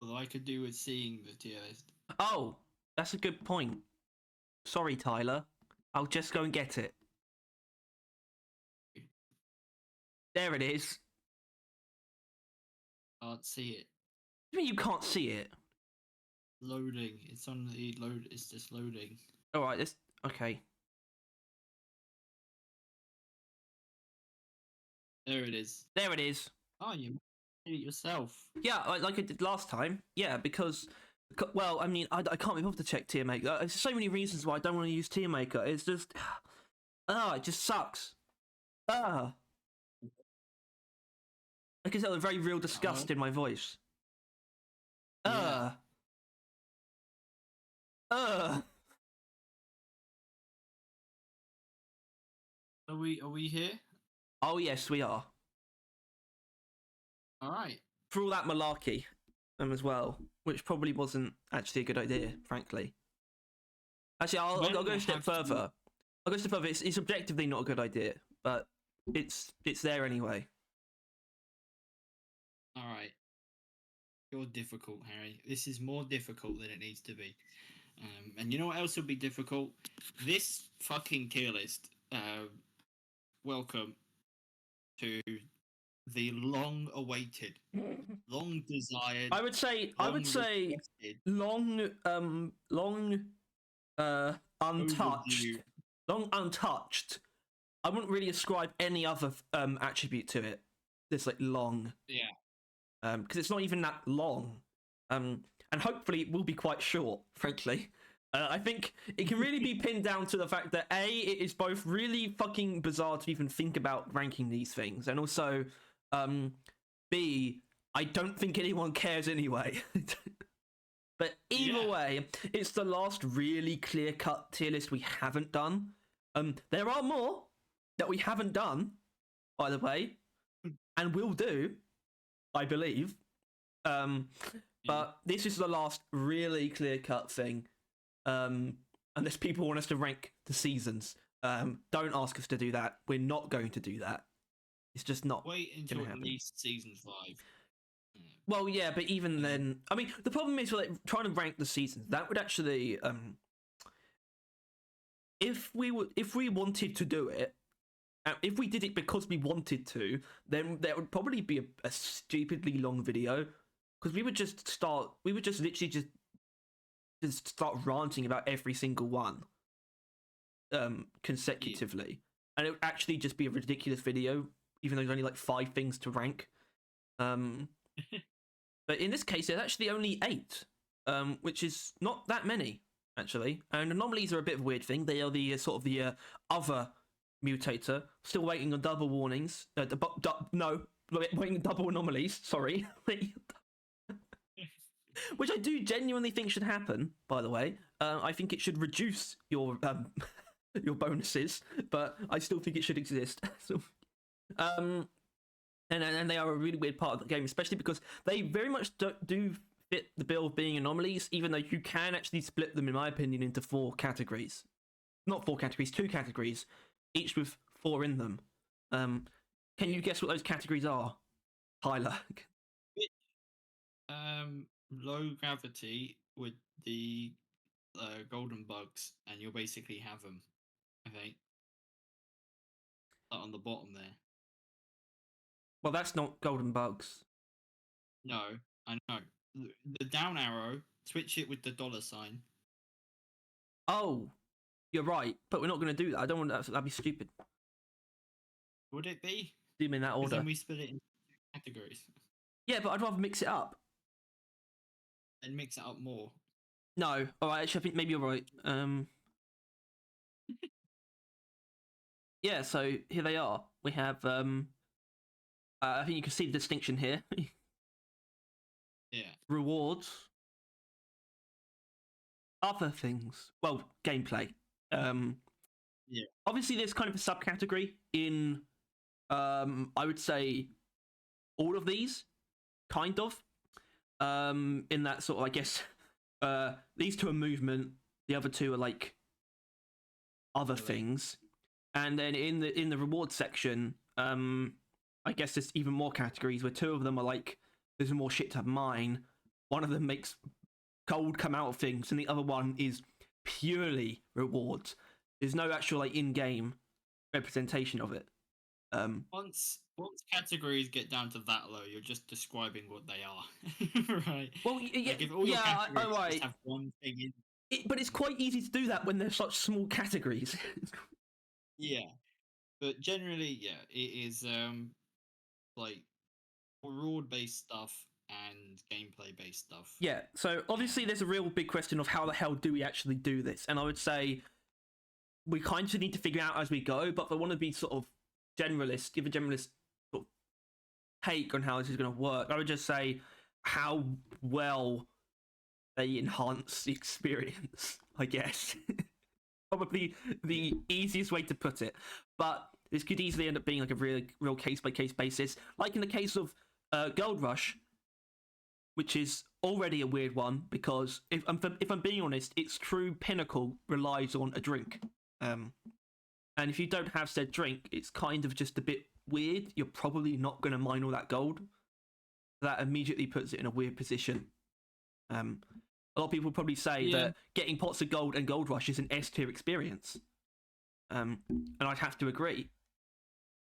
All I could do was seeing the tier list. Oh, that's a good point. Sorry, Tyler. I'll just go and get it. There it is. Can't see it. What do you mean you can't see it? Loading. It's on the load. It's just loading. All right, this okay. There it is. There it is. Oh, you made it yourself. Yeah, like I did last time. Yeah, because well, I mean, I can't be bothered to check tier maker. There's so many reasons why I don't want to use tier maker. It's just, it just sucks. I can tell a very real disgust in my voice. Yeah. Are we here? Oh yes, we are. All right. For all that malarkey, as well, which probably wasn't actually a good idea, frankly. Actually, I'll go a step further. I'll go a step further. It's objectively not a good idea, but it's there anyway. All right. You're difficult, Harry. This is more difficult than it needs to be. And you know what else would be difficult? This fucking tier list. Welcome to the long-awaited, long-desired. I would say, requested untouched, overview. long untouched. I wouldn't really ascribe any other attribute to it. This like long, Yeah. because it's not even that long, and hopefully it will be quite short. Frankly, I think it can really be pinned down to the fact that A, it is both really fucking bizarre to even think about ranking these things, and also, B, I don't think anyone cares anyway. But either way, it's the last really clear-cut tier list we haven't done. There are more that we haven't done, by the way, and will do, I believe. But this is the last really clear-cut thing. Unless people want us to rank the seasons. Don't ask us to do that. We're not going to do that. It's just not. Wait until at least season 5. Well, yeah, but even then, I mean, the problem is like trying to rank the seasons. That would actually, if we wanted to do it, if we did it because we wanted to, then there would probably be a stupidly long video because we would literally just start ranting about every single one, consecutively, and it would actually just be a ridiculous video, even though there's only like 5 things to rank. But in this case, there's actually only 8, which is not that many, actually. And anomalies are a bit of a weird thing. They are the sort of the other mutator. Still waiting on double warnings. No, waiting on double anomalies. Sorry. Which I do genuinely think should happen, by the way. I think it should reduce your your bonuses, but I still think it should exist. So, and they are a really weird part of the game, especially because they very much do fit the bill of being anomalies, even though you can actually split them, in my opinion, into 4 categories. Not 4 categories, 2 categories, each with 4 in them. Can you guess what those categories are, Tyler? Low gravity with the golden bugs, and you'll basically have them, I think. On the bottom there. Well, that's not golden bugs. No, I know. The down arrow, switch it with the $sign. Oh, you're right, but we're not going to do that. I don't want that. That'd be stupid. Would it be? Do them in that order. Then we split it into categories. Yeah, but I'd rather mix it up. And mix it up more. No, all right. Actually, I think maybe you're right. Yeah. So here they are. We have. I think you can see the distinction here. Yeah. Rewards. Other things. Well, gameplay. Yeah. Obviously, there's kind of a subcategory in. I would say, all of these, kind of. In that sort of, I guess, these 2 are movement. The other 2 are like other things, and then in the reward section, I guess there's even more categories where 2 of them are like there's more shit to mine, one of them makes gold come out of things, and the other one is purely rewards. There's no actual like in-game representation of it. Once categories get down to that low, you're just describing what they are, right? Well, yeah, Like if all your yeah, categories right. just have one thing in. But it's quite easy to do that when they're such small categories. Yeah, but generally, yeah, it is like reward based stuff and gameplay based stuff. Yeah, so obviously there's a real big question of how the hell do we actually do this, and I would say we kind of need to figure out as we go. But if I want to be sort of generalist, give a generalist sort of take on how this is going to work, I would just say how well they enhance the experience, I guess. Probably the easiest way to put it. But this could easily end up being like a real case-by-case basis. Like in the case of Gold Rush, which is already a weird one, because if I'm being honest, its true pinnacle relies on a drink. And if you don't have said drink, it's kind of just a bit weird. You're probably not going to mine all that gold. That immediately puts it in a weird position. A lot of people probably say that getting pots of gold and Gold Rush is an S tier experience. And I'd have to agree.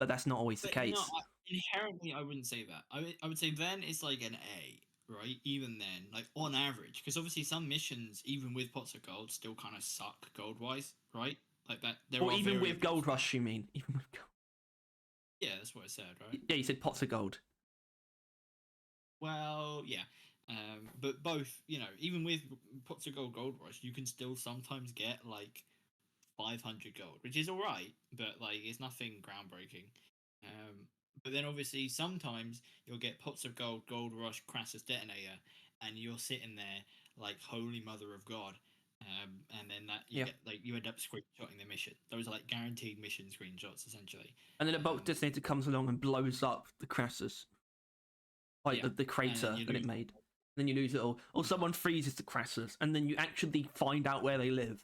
But that's not always the case. No, inherently, I wouldn't say that. I would say then it's like an A, right? Even then, like on average. Because obviously some missions, even with pots of gold, still kind of suck gold-wise, right? Like that. Or even with Gold Rush, you mean? Even with gold. Yeah, that's what I said, right? Yeah, you said pots of gold. Well, yeah. But both, even with pots of gold rush, you can still sometimes get like 500 gold, which is all right, but like it's nothing groundbreaking. But then obviously sometimes you'll get pots of gold rush, Crassus detonator, and you're sitting there like holy mother of God. And then that you end up screenshotting the mission. Those are like guaranteed mission screenshots essentially. And then a bulk detonator comes along and blows up the Crassus, like the crater that it made. Then you lose it all. Or someone freezes the Crassus, and then you actually find out where they live,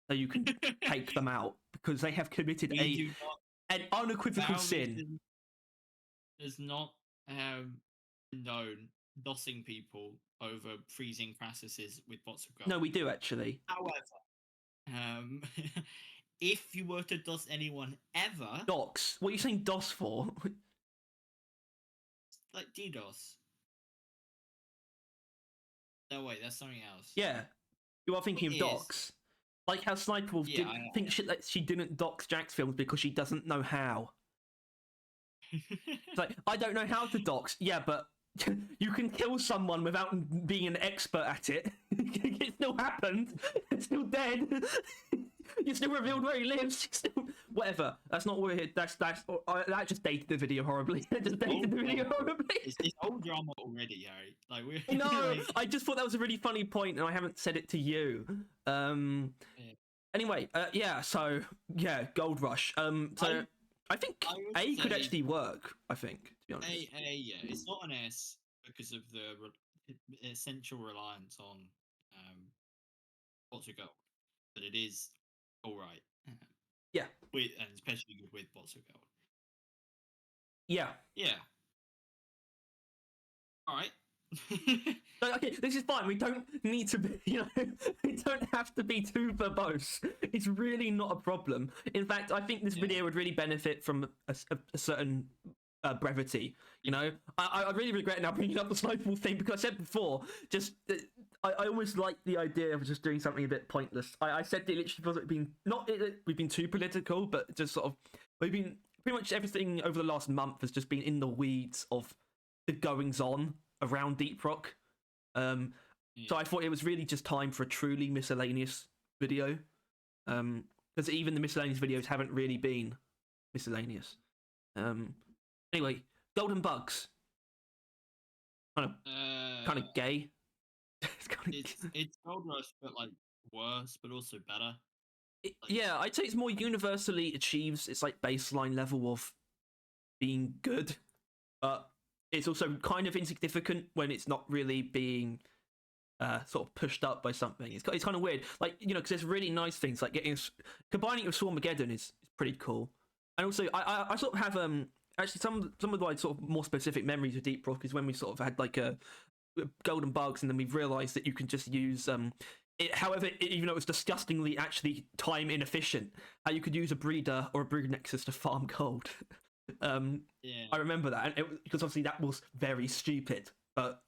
so you can take them out because they have committed an unequivocal sin. Does not condone dossing people over freezing Crassuses with pots of gold. No, we do actually. However, if you were to DOS anyone ever, dox. What are you saying DOS for? Like DDoS. No, wait, that's something else. Yeah, you are thinking of docs. Like how Sniper Wolf think shit that she didn't dox Jack's films because she doesn't know how. It's like, I don't know how to dox. Yeah, but you can kill someone without being an expert at it. It still happened. It's still dead. You still revealed where he lives. Whatever. That's not what we're here. That just dated the video horribly. It's old drama already, Harry. Like we're. No, I just thought that was a really funny point, and I haven't said it to you. Anyway, So Gold Rush. I think A could actually work. I think, to be honest. Yeah, it's not an S because of the essential reliance on pots of gold, but it is all right. Yeah, and especially good with pots of gold. Yeah. All right. Okay, this is fine. We don't need to be, we don't have to be too verbose. It's really not a problem. In fact, I think this video would really benefit from a certain brevity. I really regret now bringing up the Snowball thing because I said before, I almost like the idea of just doing something a bit pointless. I said it literally because we've been too political, but just sort of we've been pretty much everything over the last month has just been in the weeds of the goings on around Deep Rock. So I thought it was really just time for a truly miscellaneous video, because even the miscellaneous videos haven't really been miscellaneous. Anyway, golden bugs, kind of gay. It's Gold Rush, but like worse, but also better. Yeah, I'd say it's more universally achieves its like baseline level of being good, but it's also kind of insignificant when it's not really being sort of pushed up by something. It's kind of weird, like because there's really nice things like combining it with Swarmageddon is pretty cool, and also I sort of have actually some of my sort of more specific memories of Deep Rock is when we sort of had like a golden bugs, and then we've realised that you can just use it. However, even though it's disgustingly actually time inefficient, how you could use a breeder or a breeder nexus to farm gold. Yeah. I remember that, and because obviously that was very stupid, but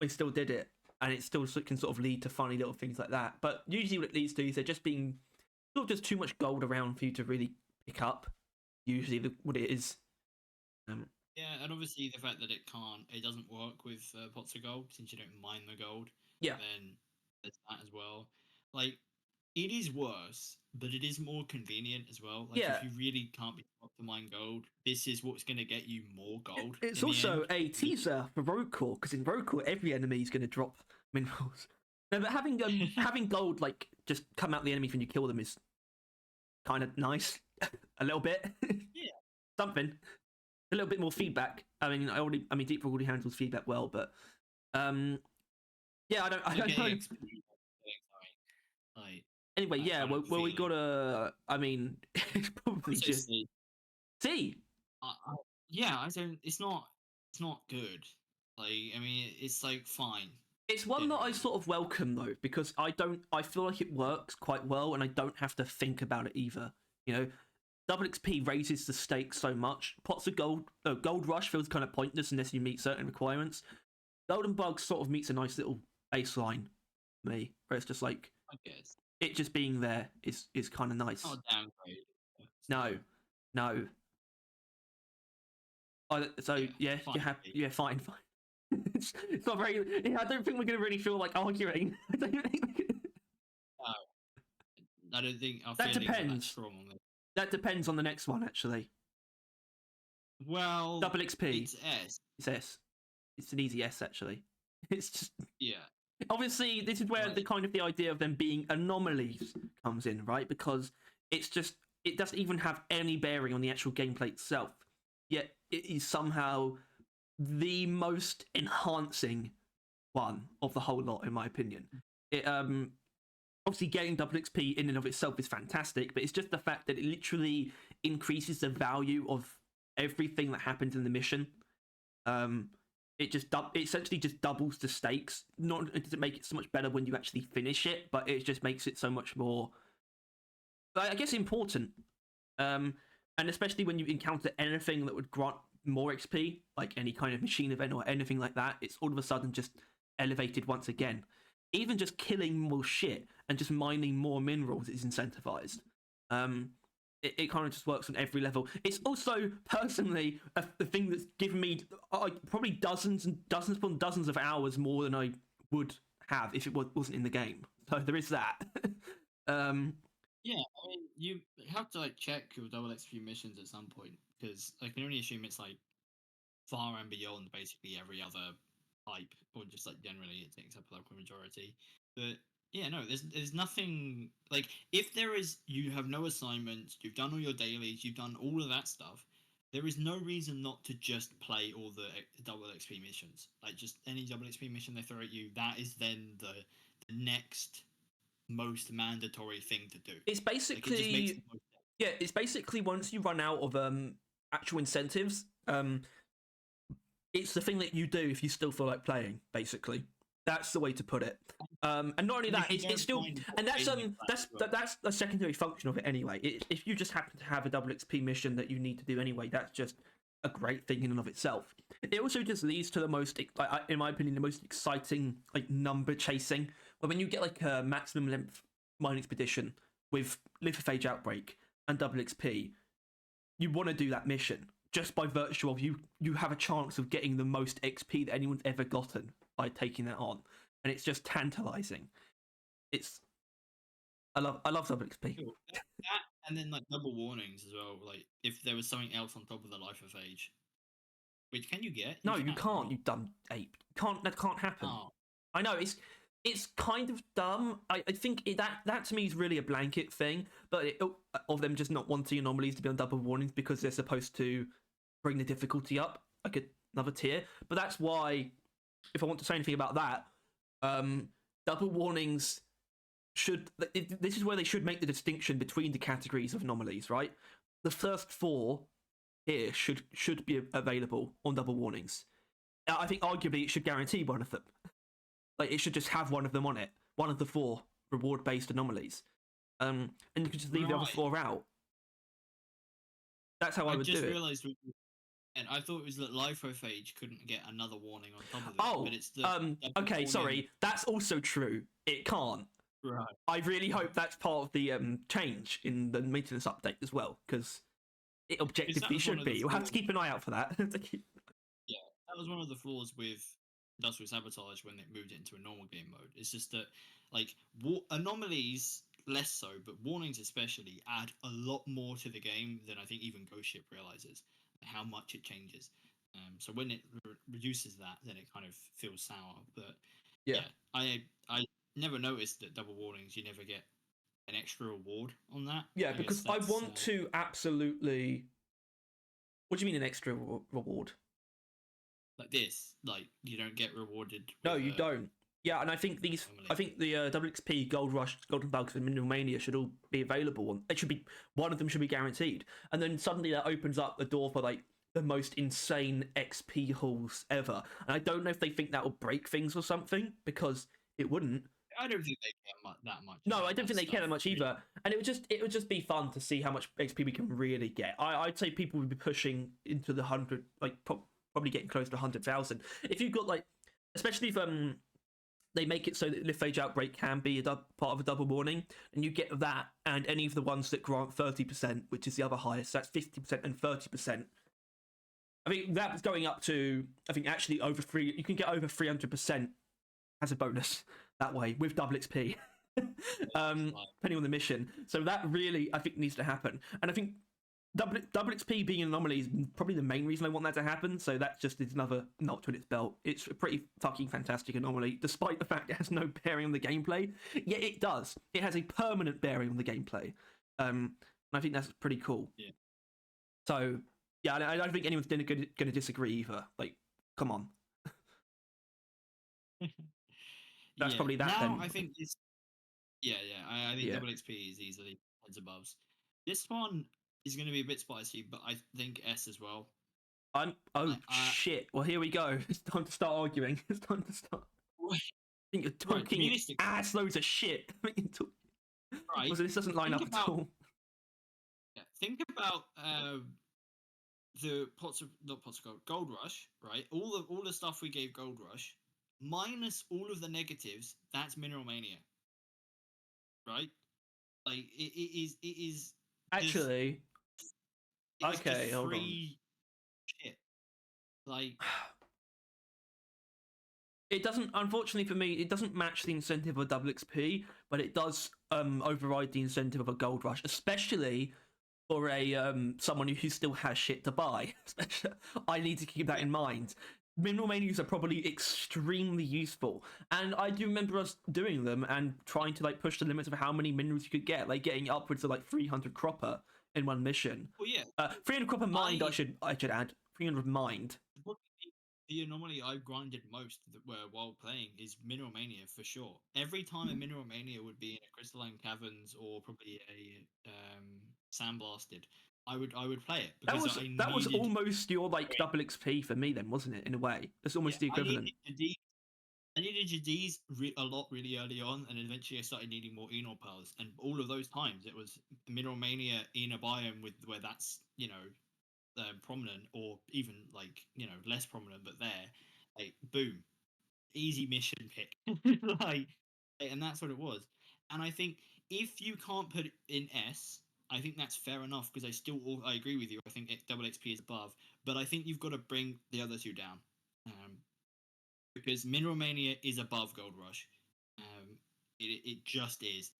we still did it, and it still can sort of lead to funny little things like that. But usually, what it leads to is there just being sort of just too much gold around for you to really pick up. Usually, what it is. Yeah, and obviously the fact that it doesn't work with pots of gold since you don't mine the gold. Yeah. Then there's that as well. Like, it is worse, but it is more convenient as well. Like, Yeah. if you really can't be able to mine gold, this is what's going to get you more gold. It's in the also end. a teaser for road core, because in road core every enemy is going to drop minerals. No, but having having gold like just come out the enemy when you kill them is kind of nice, a little bit. Yeah. Something. A little bit more feedback. I mean, Deep Rock already handles feedback well, but yeah, I don't know. Like, Anyway, yeah, well, we got a. I mean, it's probably just C. Yeah, I don't. It's not good. Like, I mean, it's like fine. It's one that I sort of welcome though, because I feel like it works quite well, and I don't have to think about it either. You know, double XP raises the stakes so much. Pots of gold, gold rush feels kind of pointless unless you meet certain requirements. Golden bugs sort of meets a nice little baseline for me, where it's just like, I guess it just being there is kind of nice. Oh, downgrade. No. So yeah, fine, you have fine. It's not very. Yeah, I don't think we're gonna really feel like arguing. I don't think. I don't think our That feelings are depends. strong on this. That depends on the next one, actually. Well, Double XP. It's S. It's S. It's an easy S, actually. It's just. Yeah. Obviously, this is where the kind of the idea of them being anomalies comes in, right? Because it's just, it doesn't even have any bearing on the actual gameplay itself. Yet it is somehow the most enhancing one of the whole lot, in my opinion. It obviously getting double XP in and of itself is fantastic, but it's just the fact that it literally increases the value of everything that happens in the mission. It essentially just doubles the stakes. Not does it make it so much better when you actually finish it, but it just makes it so much more, I guess, important. And especially when you encounter anything that would grant more XP, like any kind of machine event or anything like that, it's all of a sudden just elevated once again. Even just killing more shit and just mining more minerals is incentivized. It kind of just works on every level. It's also, personally, the thing that's given me probably dozens and dozens upon dozens of hours more than I would have if it wasn't in the game. So there is that. Yeah, I mean, you have to like check your double XP missions at some point, because I can only assume it's like far and beyond basically every other type, or just like generally it takes up a local majority. But yeah, no, there's nothing like, if there is, you have no assignments, you've done all your dailies, you've done all of that stuff. There is no reason not to just play all the double XP missions. Like, just any double XP mission they throw at you, that is then the next most mandatory thing to do. It's basically, like, it just makes the most sense. Yeah, it's basically once you run out of actual incentives, it's the thing that you do if you still feel like playing. Basically, that's the way to put it. And not only that, it's still, and that's a secondary function of it anyway. If you just happen to have a double XP mission that you need to do anyway, that's just a great thing in and of itself. It also just leads to the most, like, in my opinion, the most exciting like number chasing. When you get like a maximum length mine expedition with Lithophage Outbreak and double XP, you want to do that mission just by virtue of you have a chance of getting the most XP that anyone's ever gotten by taking that on, and it's just tantalizing. I love double XP. Cool. That, and then like double warnings as well. Like, if there was something else on top of the Lithophage, which can you get? No, you can't. You dumb ape. That can't happen. Oh. I know it's kind of dumb. I think that to me is really a blanket thing, but of them just not wanting anomalies to be on double warnings because they're supposed to bring the difficulty up like another tier. But that's why, if I want to say anything about that, double warnings this is where they should make the distinction between the categories of anomalies, right? The first 4 here should be available on double warnings. I think arguably it should guarantee one of them. Like it should just have one of them on it, one of the 4 reward-based anomalies, and you could just leave the other 4 out. That's how I would do it. I just realised, and I thought it was that Lifeophage couldn't get another warning on top of it. Oh, but it's the okay, sorry, that's also true. It can't. Right. I really hope that's part of the change in the maintenance update as well, because it objectively should be. You'll have to keep an eye out for that. Yeah, that was one of the flaws with Industrial Sabotage when it moved it into a normal game mode. It's just that, like, anomalies less so, but warnings especially add a lot more to the game than I think even Ghost Ship realizes how much it changes. So when it reduces that, then it kind of feels sour. But yeah, I never noticed that double warnings, you never get an extra reward on that. Yeah, because I want to absolutely. What do you mean an extra reward? Like this, like you don't get rewarded. No, you don't. Yeah, and I think these. I think the Double XP, Gold Rush, Golden Bugs, and Mineral Mania should all be available. It should be one of them should be guaranteed, and then suddenly that opens up the door for like the most insane XP hauls ever. And I don't know if they think that will break things or something, because it wouldn't. I don't think they care that much. No, I don't think they care that much either. And it would just be fun to see how much XP we can really get. I'd say people would be pushing into the 100, like probably getting close to 100,000. If you've got like, especially if they make it so that Lithphage Outbreak can be a part of a double warning, and you get that and any of the ones that grant 30%, which is the other highest, so that's 50% and 30%. I mean, that's going up to, I think, actually over 3, you can get over 300% as a bonus that way with double XP, depending on the mission. So that really, I think, needs to happen. And I think double XP being an anomaly is probably the main reason I want that to happen. So that just is another notch on its belt. It's a pretty fucking fantastic anomaly, despite the fact it has no bearing on the gameplay. Yet it does. It has a permanent bearing on the gameplay. And I think that's pretty cool. Yeah. So, yeah, I don't think anyone's going to disagree either. Like, come on. That's probably that. Now then. I think it's I think double XP is easily heads above. This one is going to be a bit spicy, but I think S as well. Shit! Well, here we go. It's time to start arguing. It's time to start. I think you're talking ass loads of shit. Right. So this doesn't line up at all. Yeah, think about the not pots of Gold Rush, right? All the stuff we gave Gold Rush, minus all of the negatives. That's Mineral Mania, right? Like it is actually. Okay, hold on. Shit. Like it doesn't. Unfortunately for me, it doesn't match the incentive of double XP, but it does override the incentive of a Gold Rush, especially for a someone who still has shit to buy. I need to keep that in mind. Mineral Manias are probably extremely useful, and I do remember us doing them and trying to like push the limits of how many minerals you could get, like getting upwards of like 300 cropper in one mission. Well, yeah, 300 cropper mined. I should add 300 mined. The anomaly I've grinded most while playing is Mineral Mania for sure. Every time a Mineral Mania would be in a Crystalline Caverns or probably a Sandblasted, I would play it. Because that was almost your like double XP for me then, wasn't it? In a way, it's almost the equivalent. I needed your Ds a lot really early on, and eventually I started needing more Enor Pearls. And all of those times, it was Mineral Mania in a biome where that's prominent, or even like less prominent, but there, like boom, easy mission pick, like, and that's what it was. And I think if you can't put it in S, I think that's fair enough, because I agree with you. I think double XP is above, but I think you've got to bring the other two down, because Mineral Mania is above Gold Rush. It just is.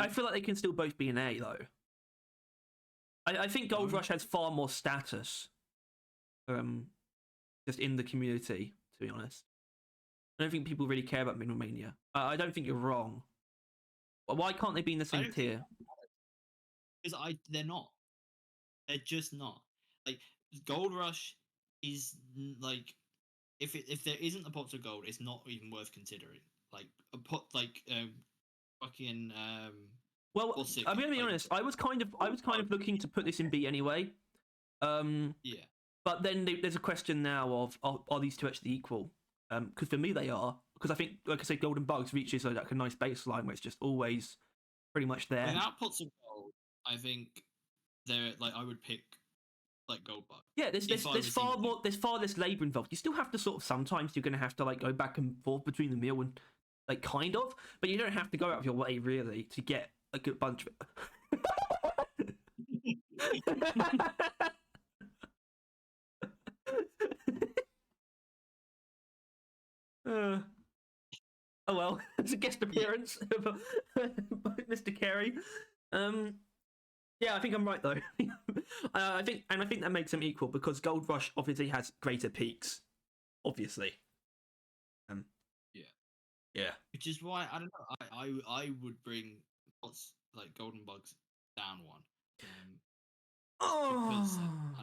I feel like they can still both be an A though. I think Gold Rush has far more status, just in the community. To be honest, I don't think people really care about Mineral Mania. I don't think you're wrong. Why can't they be in the same tier? Because they're not. They're just not. Like Gold Rush is like, if there isn't a pot of gold, it's not even worth considering. Like a pot, like fucking. Well, I'm gonna be honest. I was kind of looking to put this in B anyway. Yeah. But then there's a question now of are these two actually equal? Because for me they are. Because I think, like I said, Golden Bugs reaches like a nice baseline where it's just always pretty much there. Without pots of gold, I think they're like I would pick like gold bug. Yeah, there's far less labour involved. You still have to sort of sometimes you're going to have to like go back and forth between the meal and like kind of, but you don't have to go out of your way really to get a good bunch of it. Oh well, it's a guest appearance by Mr. Carey. Yeah, I think I'm right though. I think that makes them equal because Gold Rush obviously has greater peaks, obviously. Yeah, yeah. which is why I don't know. I would bring pots like golden bugs down one. Because I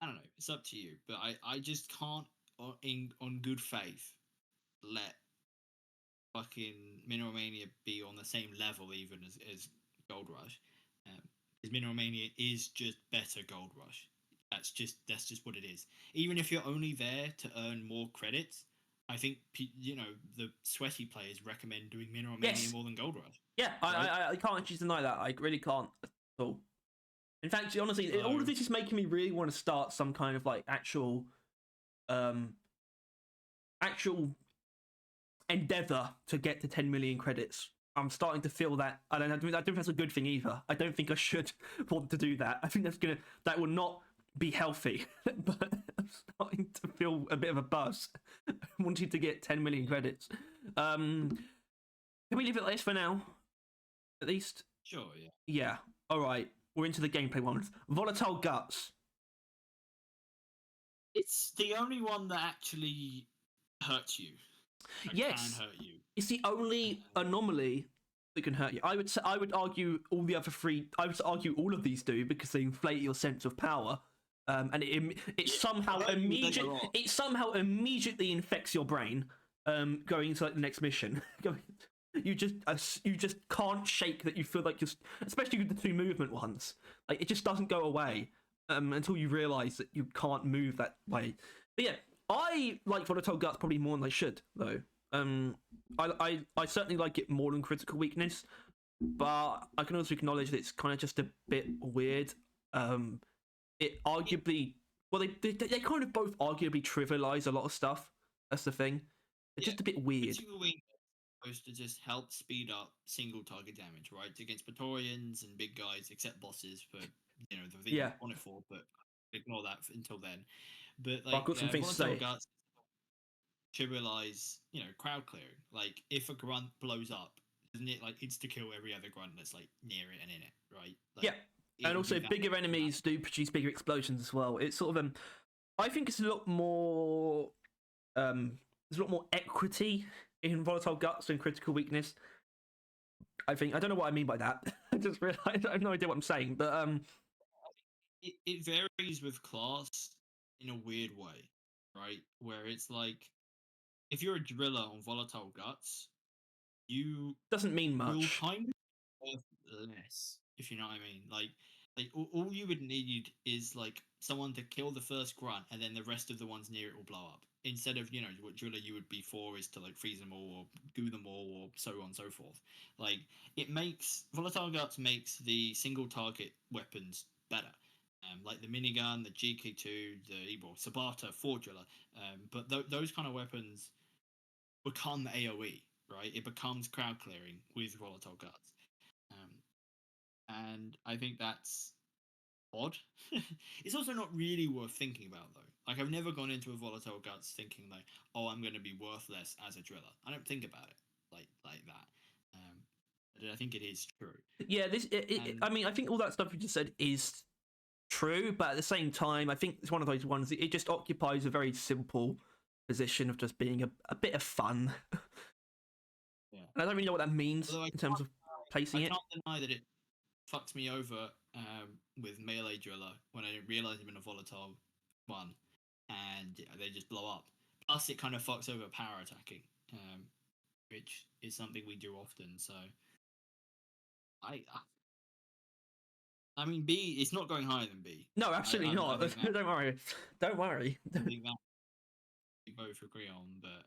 don't know. It's up to you, but I just can't on good faith let fucking Mineral Mania be on the same level even as Gold Rush. Because Mineral Mania is just better Gold Rush. That's just what it is. Even if you're only there to earn more credits, I think the sweaty players recommend doing Mineral Mania more than Gold Rush. Yeah, right? I can't actually deny that. I really can't at all. In fact, honestly, all of this is making me really want to start some kind of like actual endeavor to get to 10 million credits. I'm starting to feel that. I don't think that's a good thing either. I don't think I should want to do that. I think that will not be healthy. But I'm starting to feel a bit of a buzz wanting to get 10 million credits. Can we leave it like this for now? At least? Sure, yeah. Yeah. Alright. We're into the gameplay ones. Volatile Guts. It's the only one that actually hurts you. Yes. Can hurt you. It's the only anomaly that can hurt you. I would argue all the other three. I would argue all of these do because they inflate your sense of power, and it somehow immediately infects your brain. Going into like the next mission, you just can't shake that. You feel like especially with the two movement ones, like it just doesn't go away until you realise that you can't move that way. But yeah, I like Volatile Guts probably more than I should though. I certainly like it more than Critical Weakness, but I can also acknowledge that it's kind of just a bit weird. It arguably, well, they kind of both arguably trivialize a lot of stuff. That's the thing. It's just a bit weird. Critical Weakness is supposed to just help speed up single target damage, right? Against Praetorians and big guys, except bosses, for the thing you want it for, but ignore that until then. But like, Volatile Guts trivialize, crowd clearing. Like, if a grunt blows up, doesn't it like insta kill every other grunt that's like near it and in it, right? Like, yeah, and also bigger enemies do produce bigger explosions as well. It's sort of I think it's a lot more there's a lot more equity in Volatile Guts than Critical Weakness. I don't know what I mean by that. I just realized I have no idea what I'm saying, but it varies with class in a weird way, right? Where it's like, if you're a driller on Volatile Guts, you doesn't mean much. Will kind of less, if you know what I mean. Like all you would need is like someone to kill the first grunt, and then the rest of the ones near it will blow up. Instead of what driller you would be for is to like freeze them all or goo them all or so on and so forth. Like it makes Volatile Guts makes the single target weapons better. Like the minigun, the GK2, the Sabata, Four Driller. But those kind of weapons become AoE, right? It becomes crowd clearing with Volatile Guts. And I think that's odd. It's also not really worth thinking about, though. Like, I've never gone into a Volatile Guts thinking, like, oh, I'm going to be worthless as a driller. I don't think about it like that. But I think it is true. Yeah, I mean, I think all that stuff you just said is true, but at the same time, I think it's one of those ones that it just occupies a very simple position of just being a bit of fun. Yeah. And I don't really know what that means in terms of placing it. I can't deny that it fucks me over with Melee Driller when I didn't realise I'm in a volatile one, and they just blow up. Plus, it kind of fucks over power attacking, which is something we do often. So, I mean, B. It's not going higher than B. No, absolutely not. think that, Don't worry. Don't worry. I think that we both agree on, but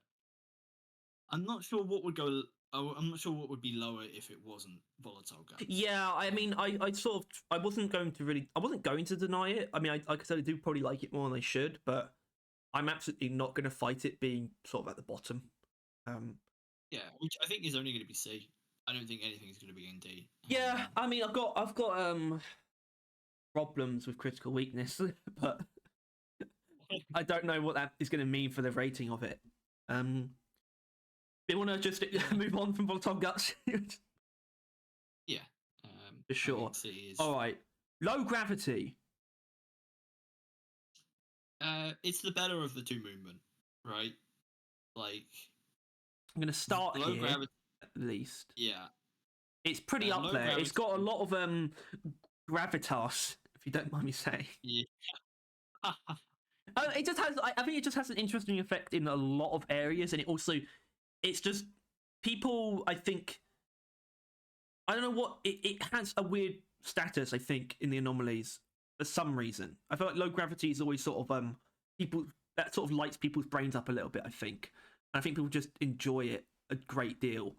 I'm not sure what would go. I'm not sure what would be lower if it wasn't volatile guns. Yeah, I mean, I sort of, I wasn't going to deny it. I mean, like I said, I do probably like it more than I should, but I'm absolutely not going to fight it being sort of at the bottom. Yeah, which I think is only going to be C. I don't think anything's going to be in D. Yeah, I mean, I've got problems with critical weakness, but I don't know what that is going to mean for the rating of it. You want to just move on from volatile guts? Yeah, for sure. All right, low gravity. It's the better of the two movement, right? Like, I'm going to start low here gravity, at least. Yeah, it's pretty up there. Gravity. It's got a lot of gravitas, if you don't mind me saying. Yeah. It just has. I think it just has an interesting effect in a lot of areas, and it's just people. I think I don't know what it has a weird status. I think in the anomalies for some reason. I feel like low gravity is always sort of people that sort of lights people's brains up a little bit. I think people just enjoy it a great deal.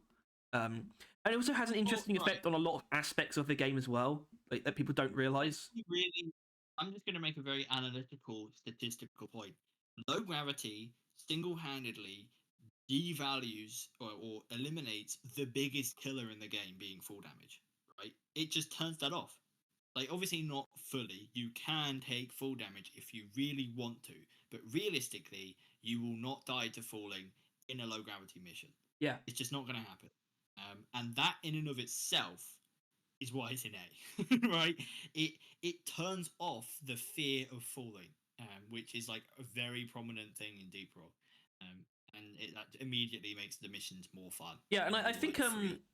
And it also has an interesting effect on a lot of aspects of the game as well, like that people don't realize. Really, I'm just going to make a very analytical, statistical point. Low gravity single-handedly devalues or eliminates the biggest killer in the game being full damage, right? It just turns that off. Like, obviously not fully. You can take full damage if you really want to, but realistically, you will not die to falling in a low gravity mission. Yeah. It's just not going to happen. And that in and of itself is why it's in A, right? It turns off the fear of falling, which is like a very prominent thing in Deep Rock. And that immediately makes the missions more fun. Yeah, and I think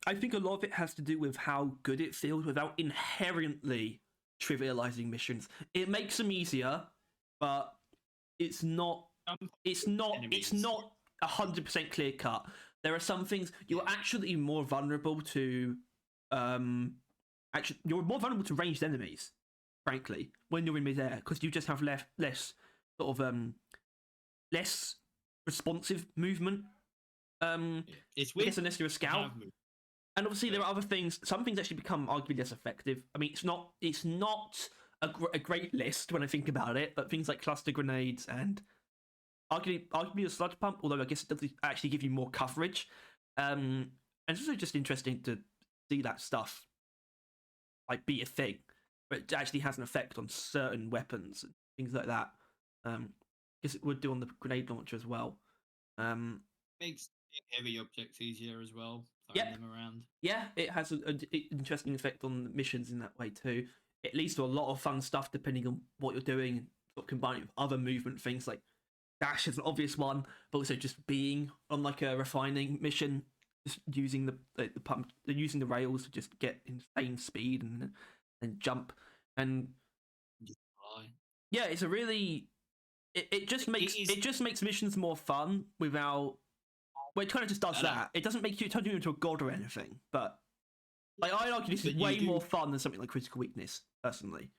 I think a lot of it has to do with how good it feels without inherently trivializing missions. It makes them easier, but it's not 100% clear cut. There are some things you're actually more vulnerable to. You're more vulnerable to ranged enemies, frankly, when you're in midair, because you just have less sort of less responsive movement. It's weird. I guess unless you're a scout. And obviously there are other things. Some things actually become arguably less effective. I mean, it's not a great list when I think about it, but things like cluster grenades and arguably a sludge pump, although I guess it does actually give you more coverage. And it's also just interesting to see that stuff like be a thing, but it actually has an effect on certain weapons and things like that. I guess it would do on the grenade launcher as well. Makes heavy objects easier as well. Yeah, them around. Yeah, it has an interesting effect on missions in that way too. It leads to a lot of fun stuff depending on what you're doing, sort of combining with other movement things like dash is an obvious one, but also just being on like a refining mission, just using the pump, using the rails to just get insane speed and jump and yeah, it's a really it just makes missions more fun without. Well, it kind of just does that. It doesn't make you turn you into a god or anything, but like I argue this is way more fun than something like critical weakness, personally.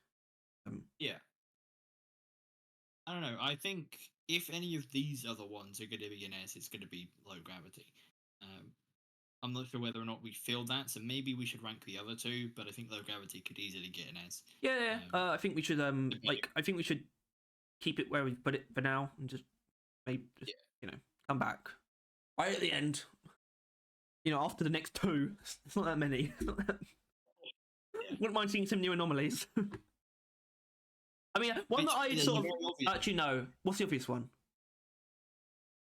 Yeah. I don't know. I think if any of these other ones are going to be in S, it's going to be low gravity. I'm not sure whether or not we feel that, so maybe we should rank the other two. But I think low gravity could easily get an S. Yeah. I think we should I think we should keep it where we put it for now, and just come back right at the end. After the next two, it's not that many. Wouldn't mind seeing some new anomalies. I mean, one that I sort of actually know. What's the obvious one?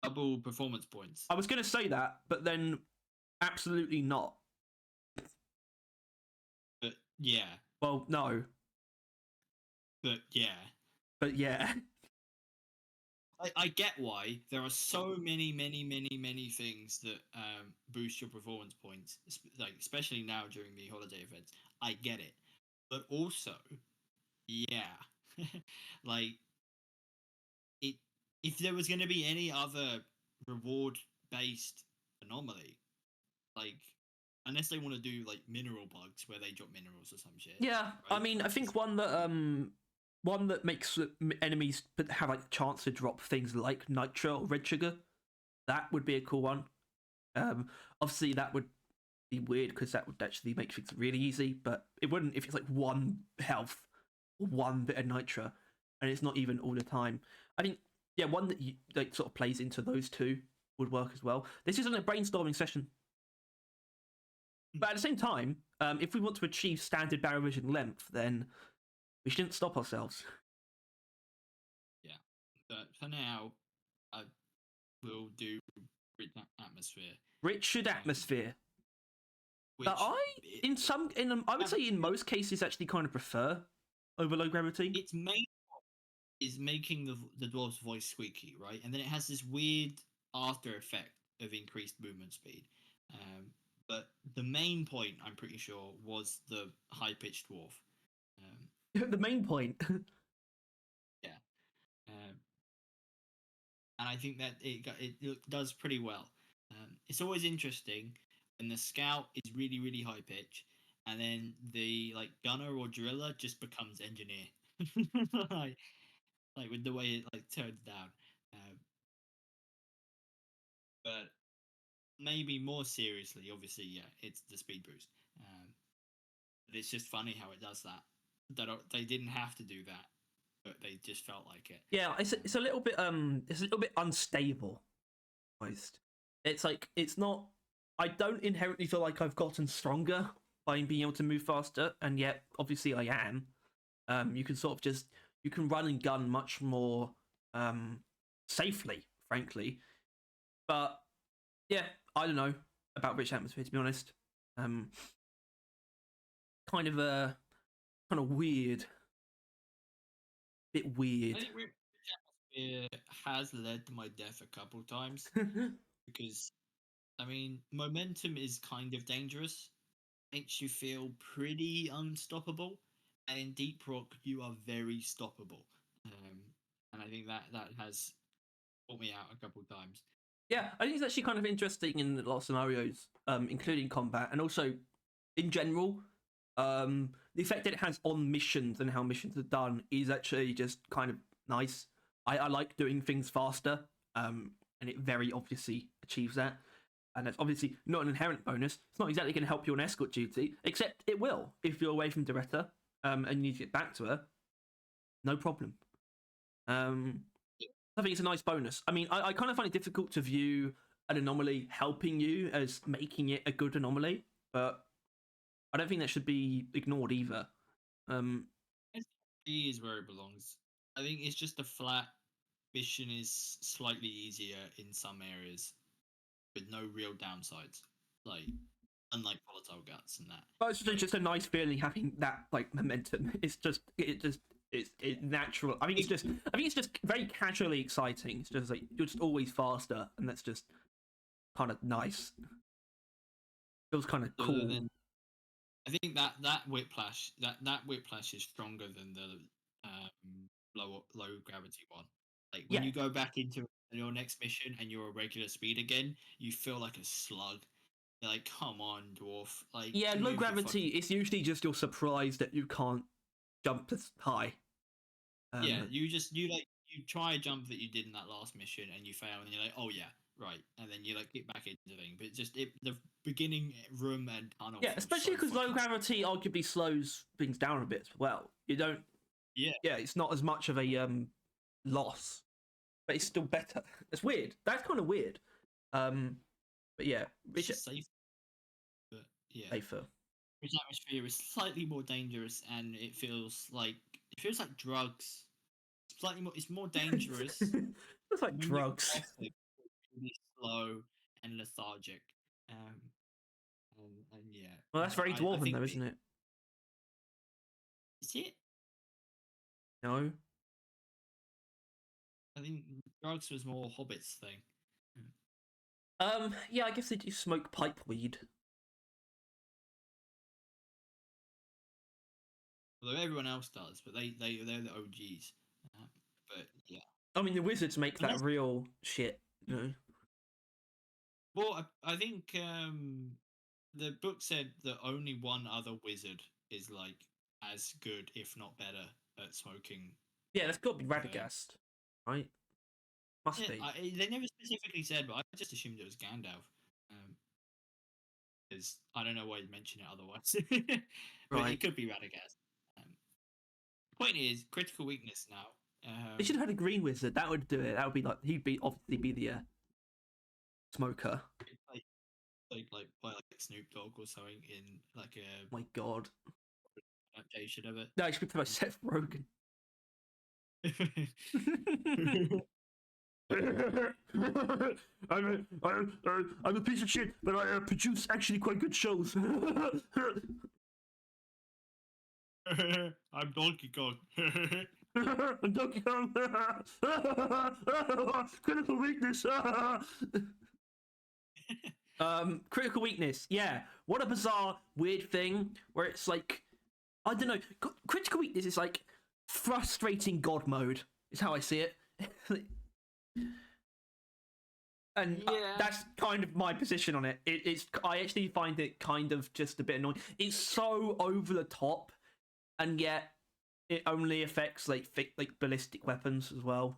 Double performance points. I was going to say that, but then absolutely not. But yeah. Well, no. But yeah. But yeah. I get why there are so many things that boost your performance points, like especially now during the holiday events. I get it, but also, yeah, like if there was going to be any other reward-based anomaly, like unless they want to do like mineral bugs where they drop minerals or some shit. Yeah, I right? mean, I think one that makes enemies have like a chance to drop things like nitro or red sugar. That would be a cool one. Obviously that would be weird because that would actually make things really easy, but it wouldn't if it's like one health or one bit of nitro, and it's not even all the time. I think yeah, one that you, like sort of plays into those two would work as well. This isn't a brainstorming session, but at the same time, if we want to achieve standard barrel vision length, then we shouldn't stop ourselves. Yeah, but for now, I will do Rich Atmosphere, Richard atmosphere. which I would say in most cases actually kind of prefer over low gravity. its main is making the dwarf's voice squeaky, right? And then it has this weird after effect of increased movement speed. But the main point, I'm pretty sure, was the high pitched dwarf. The main point. Yeah, um, and I think that it does pretty well. It's always interesting when the scout is really high pitch, and then the like gunner or driller just becomes engineer, like with the way it like turns down. But maybe more seriously, obviously, yeah, it's the speed boost. But it's just funny how it does that. They didn't have to do that, but they just felt like it. Yeah, it's a little bit unstable. Almost. It's like it's not. I don't inherently feel like I've gotten stronger by being able to move faster, and yet obviously I am. You can sort of just you can run and gun much more safely, frankly. But yeah, I don't know about Rich Atmosphere to be honest. Kind of weird, bit weird. I think Rich Atmosphere has led to my death a couple times because, I mean, momentum is kind of dangerous. Makes you feel pretty unstoppable, and in Deep Rock you are very stoppable. And I think that has brought me out a couple times. Yeah, I think it's actually kind of interesting in a lot of scenarios, including combat, and also in general. The effect that it has on missions and how missions are done is actually just kind of nice. I like doing things faster, and it very obviously achieves that. And that's obviously not an inherent bonus. It's not exactly going to help you on escort duty, except it will if you're away from Doretta and you need to get back to her. No problem. I think it's a nice bonus. I mean, I kind of find it difficult to view an anomaly helping you as making it a good anomaly, but I don't think that should be ignored either. SG is where it belongs. I think it's just a flat mission is slightly easier in some areas, with no real downsides. Like unlike volatile guts and that. But it's just a nice feeling having that like momentum. It's natural. I think it's just very casually exciting. It's just like you're just always faster, and that's just kind of nice. Feels kind of cool. I think that whiplash is stronger than the low gravity one. Like when you go back into your next mission and you're a regular speed again, you feel like a slug. You're like, come on, dwarf! Like low gravity. It's usually just you're surprised that you can't jump as high. You try a jump that you did in that last mission and you fail, and you're like, oh yeah, right, and then you like get back into the thing. But the beginning room and tunnel. Yeah, especially because low gravity arguably slows things down a bit as well. You don't. Yeah, it's not as much of a loss, but it's still better. It's weird. That's kind of weird. But yeah, it's safe. But yeah, safer. Rich Atmosphere is slightly more dangerous, and it feels like drugs. Slightly more. It's more dangerous. It's like drugs. Really slow and lethargic. And yeah. Well, that's very dwarven, though, isn't it? Is it? No. I think drugs was more Hobbits thing. Yeah, I guess they do smoke pipe weed. Although everyone else does, but they're the OGs. But yeah. I mean, the wizards make that real shit, you know. Well, I think the book said that only one other wizard is like as good, if not better, at smoking. Yeah, that's got to be Radagast, right? Must be. They never specifically said, but I just assumed it was Gandalf. Because I don't know why you'd mention it otherwise. But Right. it could be Radagast. Point is, critical weakness now. They should have had a green wizard. That would do it. That would be like he'd be obviously be the smoker. Like by like Snoop Dogg or something in like a Oh my god. adaptation of it. No, I should be played by Seth Rogen. I'm a piece of shit, but I produce actually quite good shows. I'm Donkey Kong. I'm Donkey Kong. Critical weakness. Critical weakness. Yeah. What a bizarre, weird thing where it's like, I don't know. Critical weakness is like frustrating God mode. Is how I see it. And that's kind of my position on it. I actually find it kind of just a bit annoying. It's so over the top, and yet it only affects like ballistic weapons as well.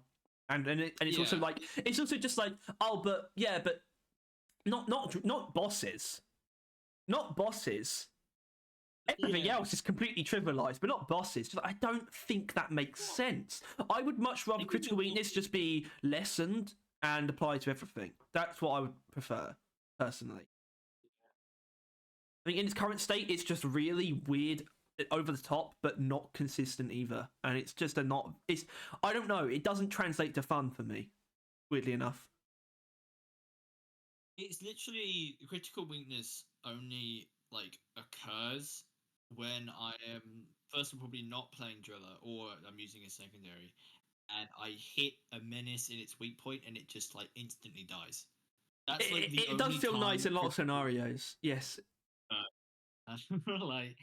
And it's also like it's also just like, oh, but not bosses, not bosses. Everything else is completely trivialized, but not bosses. Just, I don't think that makes sense. I would much rather critical weakness just be lessened and apply to everything. That's what I would prefer, personally. I think in its current state, it's just really weird, over the top, but not consistent either. And it's just I don't know. It doesn't translate to fun for me, weirdly enough. It's literally critical weakness only like occurs when I am first of all probably not playing driller or I'm using a secondary, and I hit a menace in its weak point and it just like instantly dies. That's like it does feel nice in a lot of scenarios. Yes. like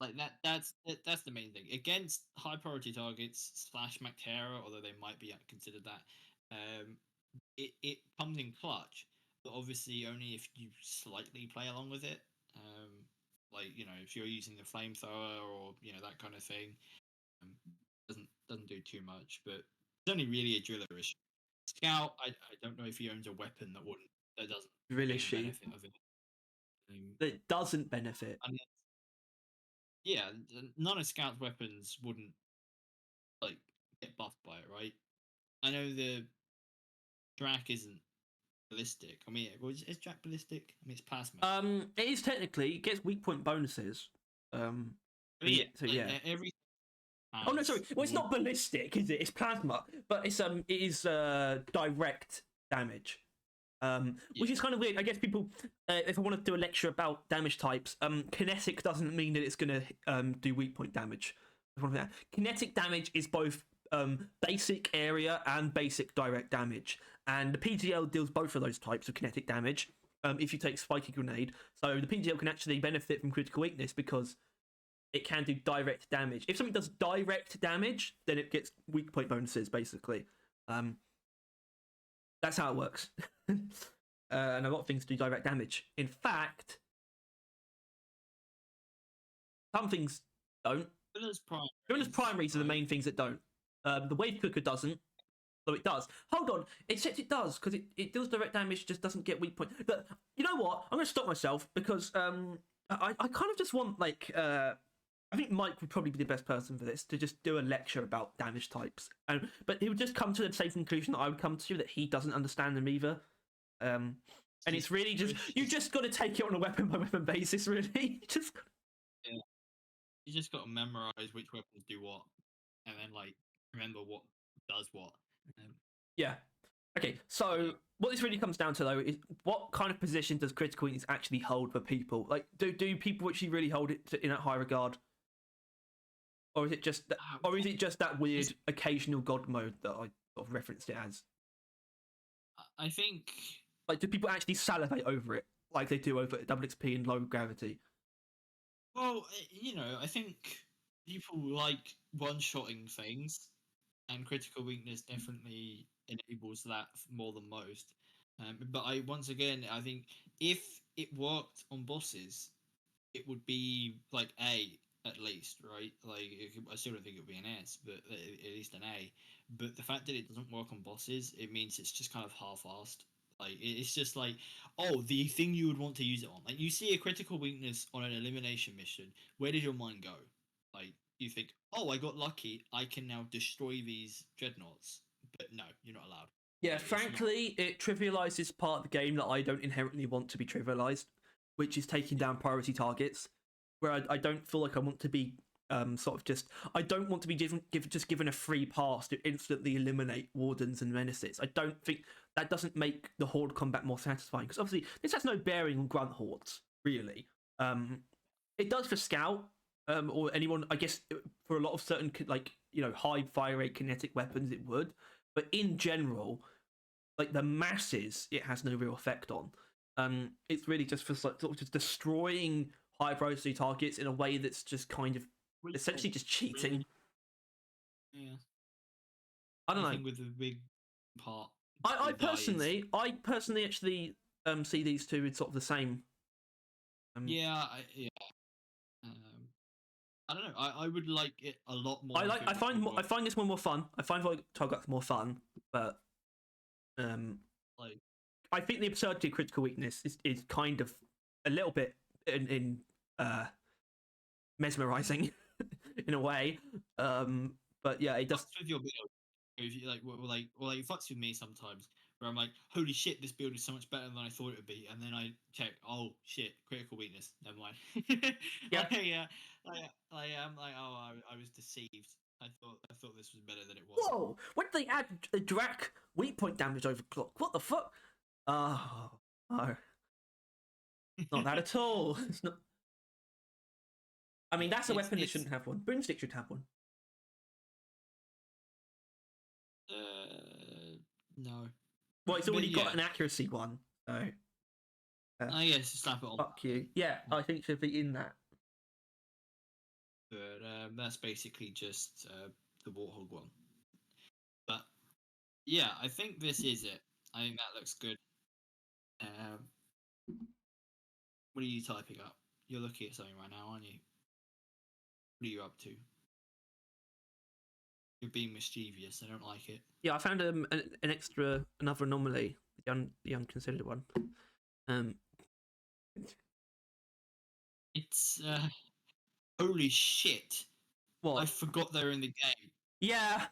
like that's the main thing against high priority targets / Mactera, although they might be considered that. It comes in clutch, but obviously only if you slightly play along with it. Like if you're using the flamethrower or that kind of thing, doesn't do too much. But it's only really a driller issue. Scout, I don't know if he owns a weapon that doesn't Really benefit of it. That doesn't benefit. Yeah, none of Scout's weapons wouldn't like get buffed by it, right? I know the Drac isn't ballistic. I mean, is Drac ballistic? I mean, it's plasma. It is technically. It gets weak point bonuses. Every. Oh no, sorry. Well, it's not ballistic, is it? It's plasma, but it is direct damage. Which is kind of weird. I guess people, if I want to do a lecture about damage types, kinetic doesn't mean that it's going to do weak point damage. Kinetic damage is both basic area and basic direct damage, and the PGL deals both of those types of kinetic damage. If you take Spiky Grenade, so the PGL can actually benefit from critical weakness because it can do direct damage. If something does direct damage, then it gets weak point bonuses, basically. That's how it works. And a lot of things do direct damage. In fact, some things don't. Villainous primaries are the main things that don't. The Wave Cooker doesn't, though it does. Hold on, it says it does, because it deals direct damage, just doesn't get weak point. But you know what? I'm going to stop myself, because I kind of just want, like... I think Mike would probably be the best person for this, to just do a lecture about damage types. But he would just come to the same conclusion that I would come to, that he doesn't understand them either. And it's really just... You just got to take it on a weapon-by-weapon basis, really. You just got to memorize which weapons do what, and then, like, remember what does what. Yeah. Okay, so what this really comes down to, though, is what kind of position does critical weakness actually hold for people? Like, do people actually really hold it in that high regard? Or is it just that weird occasional god mode that I sort of referenced it as? I think... Like, do people actually salivate over it like they do over double XP and low gravity? Well, I think people like one-shotting things, and critical weakness definitely enables that more than most. But once again, I think if it worked on bosses, it would be like A at least, right? Like I still don't think it would be an S, but at least an A. But the fact that it doesn't work on bosses, it means it's just kind of half-assed. Like it's just like, oh, the thing you would want to use it on. Like you see a critical weakness on an elimination mission, where does your mind go? Like you think, oh, I got lucky, I can now destroy these dreadnoughts. But no, you're not allowed. Yeah, Like, it's not. frankly, it trivializes part of the game that I don't inherently want to be trivialized, which is taking down priority targets. Where I don't feel like I want to be sort of just. I don't want to be given a free pass to instantly eliminate wardens and menaces. I don't think that doesn't make the horde combat more satisfying, because obviously this has no bearing on grunt hordes, really. It does for scout or anyone. I guess for a lot of certain high fire rate kinetic weapons, it would. But in general, like the masses, it has no real effect on. It's really just for sort of just destroying high priority targets in a way that's just kind of essentially just cheating. Yeah. I don't know. With the big part. I personally actually see these two as sort of the same. Yeah. I don't know. I would like it a lot more. I find this one more fun. I find Targut's more fun, but like I think the absurdity of critical weakness is kind of a little bit in mesmerizing in a way. But yeah, it does. With your build, if you like, it fucks with me sometimes. Where I'm like, holy shit, this build is so much better than I thought it would be, and then I check, oh shit, critical weakness. Never mind. Yeah. I am like, oh, I was deceived. I thought this was better than it was. Whoa! When did they add the Drac weak point damage overclock? What the fuck? Oh, no. Not that at all. It's not. I mean, that's a weapon that shouldn't have one. Boomstick should have one. No. Well, it's already got an accuracy one, so. Yes, slap it on. Fuck you. Yeah, I think it should be in that. But that's basically just the Warthog one. But yeah, I think this is it. I think that looks good. What are you typing up? You're looking at something right now, aren't you? What are you up to? You're being mischievous. I don't like it. Yeah, I found another anomaly, the unconsidered one. It's holy shit! What? I forgot they're in the game. Yeah.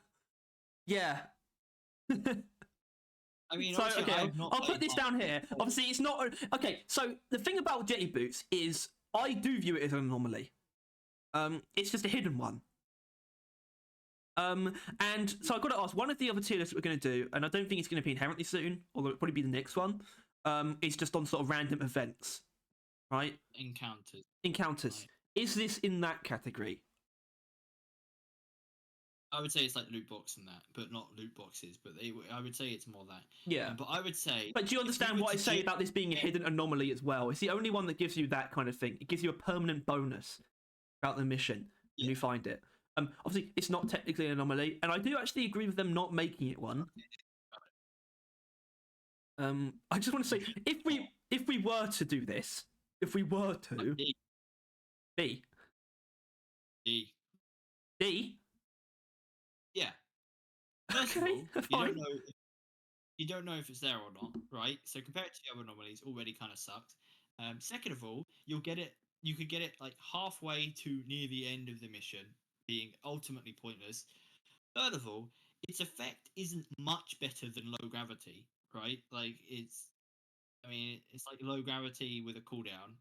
I mean, so okay, I'll put this down here. Obviously, it's not okay. So the thing about jetty boots is, I do view it as an anomaly. It's just a hidden one. And so I've got to ask, one of the other tier lists that we're going to do, and I don't think it's going to be inherently soon, although it'll probably be the next one, is just on sort of random events, right? Encounters. Right. Is this in that category? I would say it's like loot box and that, but not loot boxes. But I would say it's more that. Yeah. But I would say. But do you understand what I say about this being a hidden anomaly as well? It's the only one that gives you that kind of thing. It gives you a permanent bonus about the mission when you find it. Obviously, it's not technically an anomaly, and I do actually agree with them not making it one. I just want to say, if we were to do this, B. Yeah. First okay, of all, you don't know if it's there or not, right? So compared to the other anomalies, already kind of sucks. Second of all, you could get it like halfway to near the end of the mission, being ultimately pointless. Third of all, its effect isn't much better than low gravity, right? Like it's like low gravity with a cooldown.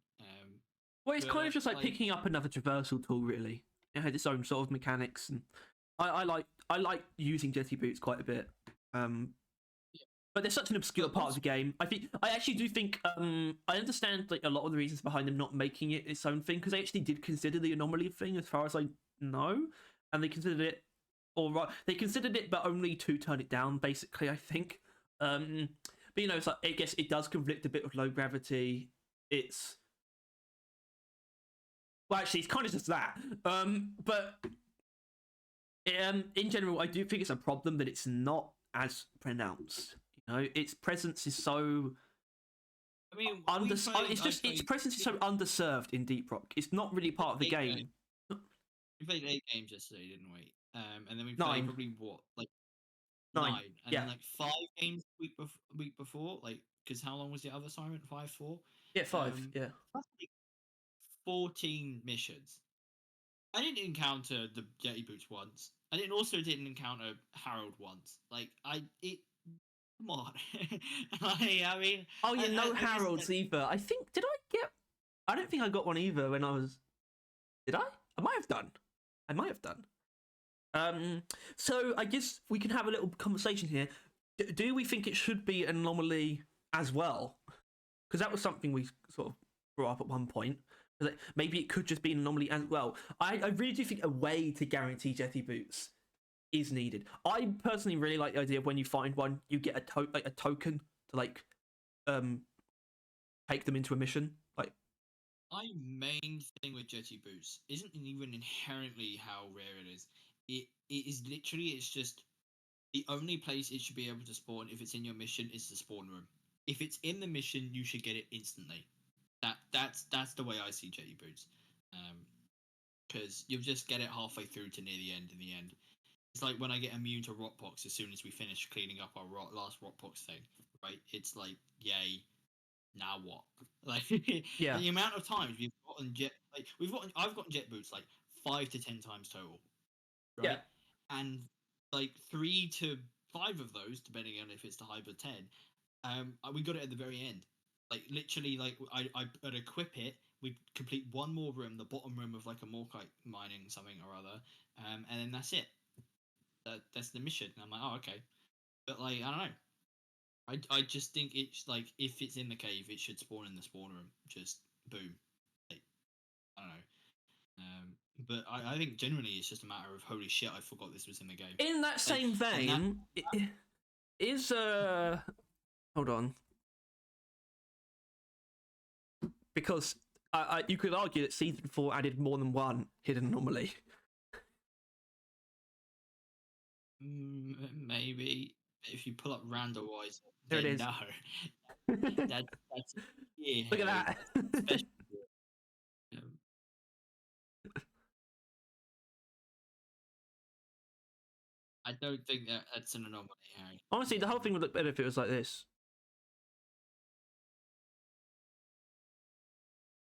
Well, it's kind of just like picking up another traversal tool, really. It had its own sort of mechanics, and I like using jetty boots quite a bit. But they're such an obscure part of the game. I actually do think I understand like a lot of the reasons behind them not making it its own thing, because they actually did consider the anomaly thing, as far as I know, and they considered it alright. They considered it, but only to turn it down, basically. I think. But you know, it's like, I guess it does conflict a bit with low gravity. It's actually it's kind of just that. But in general, I do think it's a problem that it's not as pronounced. You know, its presence is so I mean, it's just its presence is so underserved in Deep Rock. It's not really part of the game. We played 8 games yesterday, didn't we? And then we played 9. probably what, like 9. 9, and Yeah. then like 5 games week before, like because how long was the other assignment? 5, 4. Yeah, 5. Yeah. That's like 14 missions. I didn't encounter the Jetty Boots once. I didn't encounter Harold once. Like come on. I mean, Oh yeah, no I guess Harolds either. I think I don't think I got one either when I was. Did I? I might have done. I might have done. So I guess we can have a little conversation here. Do we think it should be an anomaly as well? Because that was something we sort of brought up at one point. Like, maybe it could just be an anomaly as well. I really do think a way to guarantee Jetty Boots is needed. I personally really like the idea of when you find one, you get a token to take them into a mission. Like, my main thing with Jetty Boots isn't even inherently how rare it is. It is literally, it's just the only place it should be able to spawn if it's in your mission is the spawn room. If it's in the mission, you should get it instantly. That's the way I see Jetty Boots. Because you'll just get it halfway through to near the end. In the end, it's like when I get immune to Rotbox as soon as we finish cleaning up our last Rotbox thing. Right? It's like, yay. Now what? Like, yeah, the amount of times we've gotten I've gotten Jet Boots like 5 to 10 times total. Right? yeah, And like 3 to 5 of those, depending on if it's the hybrid 10, we got it at the very end. Like literally, like I'd equip it. We complete one more room, the bottom room of like a Morkite mining something or other, and then that's it. That's the mission. And I'm like, oh okay, but like I don't know. I just think it's like if it's in the cave, it should spawn in the spawn room. Just boom. Like, I don't know. But I think generally it's just a matter of holy shit, I forgot this was in the game. In that same vein, is hold on, because you could argue that season 4 added more than one hidden anomaly. Maybe if you pull up randomizer, There it is. No. That's yeah. Look at that. Especially, I don't think that's an anomaly, Harry. Honestly, the whole thing would look better if it was like this.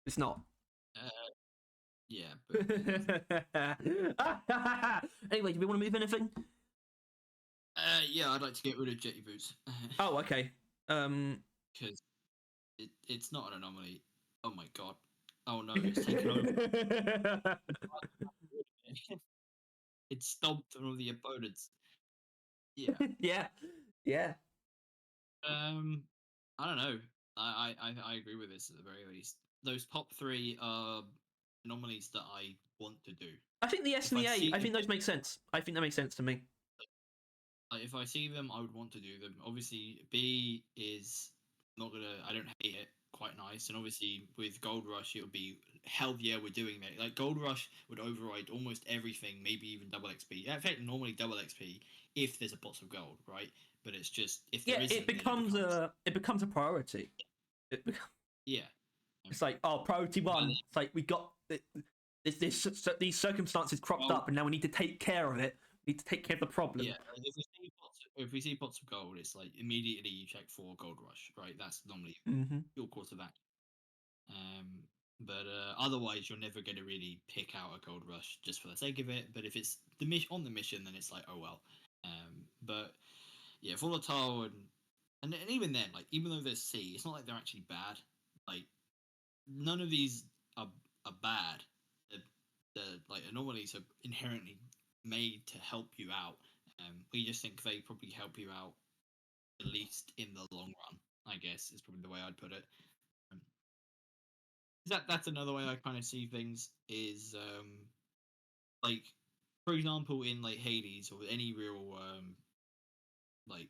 It's not. Yeah. But anyway, do we want to move anything? yeah, I'd like to get rid of Jetty Boots. Oh, okay. Because it's not an anomaly. Oh my god. Oh no, it's taken over. It stomped on all the opponents. Yeah. yeah. I don't know. I agree with this at the very least. Those top 3 are anomalies that I want to do. I think the S and the A. I think those make sense. I think that makes sense to me. If I see them, I would want to do them. Obviously, B is not gonna. I don't hate it. Quite nice, and obviously with Gold Rush, it would be hell yeah, we're doing that. Like Gold Rush would override almost everything, maybe even double XP. In fact, normally double XP if there's a pot of gold, right? But it's just if there isn't, it becomes a priority. Yeah, it's like priority 1. It's like we got these circumstances cropped up, and now we need to take care of it. We need to take care of the problem. Yeah, if we see pots of gold, it's like immediately you check for Gold Rush, right? That's normally your course of action. But otherwise, you're never going to really pick out a Gold Rush just for the sake of it. But if it's on the mission, then it's like, oh well. But yeah, volatile and even then, like even though there's C, it's not like they're actually bad. Like none of these are bad. The like anomalies are inherently made to help you out. We just think they probably help you out at least in the long run. I guess is probably the way I'd put it. That's another way I kind of see things is like for example in like Hades or any real like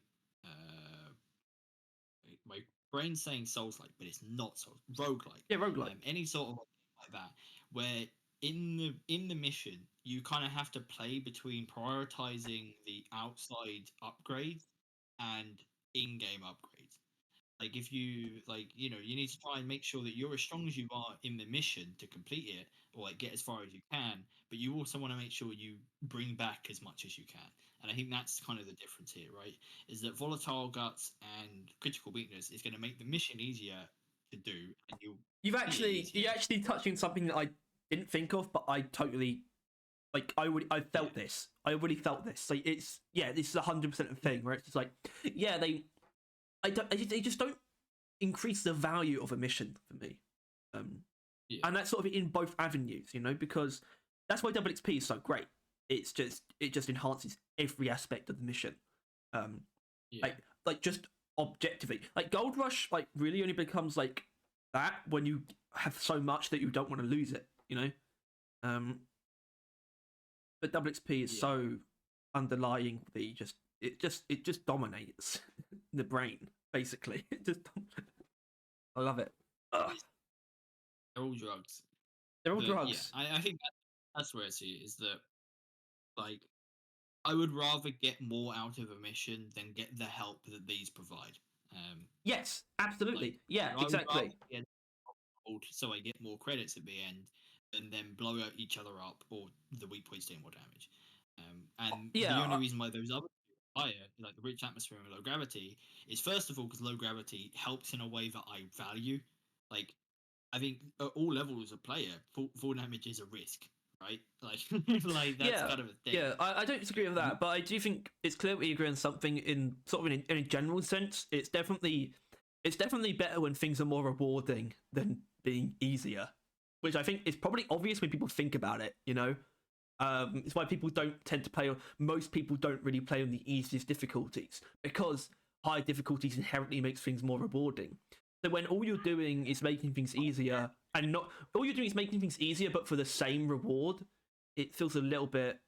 my brain's saying Souls like, but it's not Souls roguelike. Yeah, roguelike. Any sort of like that where in the mission you kind of have to play between prioritizing the outside upgrades and in-game upgrades. Like if you you need to try and make sure that you're as strong as you are in the mission to complete it or like get as far as you can, but you also want to make sure you bring back as much as you can. And I think that's kind of the difference here, right? Is that volatile guts and critical weakness is going to make the mission easier to do, and you're actually touching something that I didn't think of, but I totally I felt this. I really felt this. Like this is 100% a thing where it's just like they just don't increase the value of a mission for me. And that's sort of in both avenues, because that's why double XP is so great. It just enhances every aspect of the mission. Like just objectively, like Gold Rush, like really only becomes like that when you have so much that you don't want to lose it, But double XP is so underlying that it just dominates the brain basically. I love it. Ugh. They're all drugs. They're all drugs. Yeah, I think that's where I see it, is that like I would rather get more out of a mission than get the help that these provide. Yes, absolutely. Exactly. So I get more credits at the end, and then blow each other up, or the weak points doing more damage. The only reason why those other higher, like the rich atmosphere and low gravity, is first of all because low gravity helps in a way that I value. Like, I think at all levels of player, full damage is a risk, right? Like, that's kind of a thing. Yeah, I don't disagree with that, but I do think it's clear we agree on something in sort of in a general sense. It's definitely better when things are more rewarding than being easier, which I think is probably obvious when people think about it. It's why people don't tend to play. Most people don't really play on the easiest difficulties, because high difficulties inherently makes things more rewarding. So when all you're doing is making things easier, and not all you're doing is making things easier, but for the same reward, it feels a little bit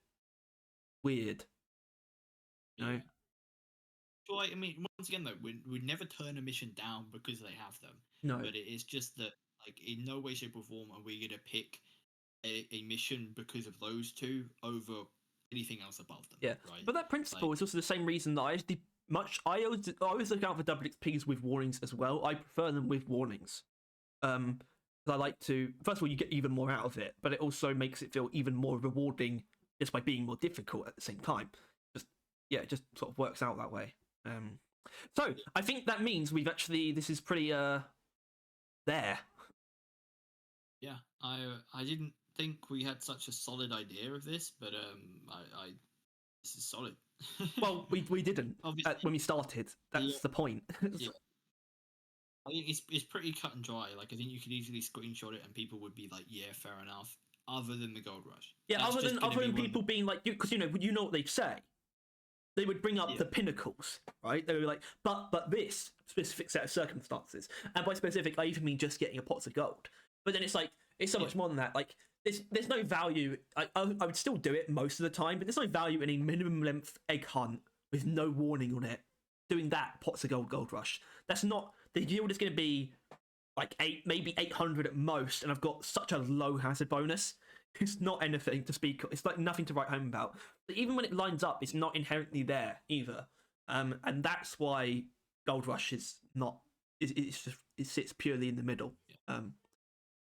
weird. Well, I mean, once again, though, we'd never turn a mission down because they have them. No, but it is just that, like, in no way, shape, or form are we gonna pick a mission because of those two over anything else above them. Yeah, right? But that principle is also the same reason that I always look out for double XPs with warnings as well. I prefer them with warnings. Because I like to, first of all, you get even more out of it, but it also makes it feel even more rewarding just by being more difficult at the same time. It just sort of works out that way. So I think that means this is pretty there. Yeah, I didn't think we had such a solid idea of this, but this is solid. Well, we didn't when we started. That's the point. Yeah. I think it's pretty cut and dry. Like, I think you could easily screenshot it and people would be like, "Yeah, fair enough." Other than the Gold Rush. Yeah, other than people being like, because you know what they'd say. They would bring up the pinnacles, right? They were like, but this specific set of circumstances, and by specific, I even mean just getting a pot of gold. But then it's like it's so much more than that. Like there's no value. I would still do it most of the time, but there's no value in a minimum length egg hunt with no warning on it. Doing that pots of gold rush. That's not the yield is going to be like maybe 800 at most, and I've got such a low hazard bonus. It's not anything to speak of. It's like nothing to write home about. But even when it lines up, it's not inherently there either. And that's why Gold Rush is not. It sits purely in the middle.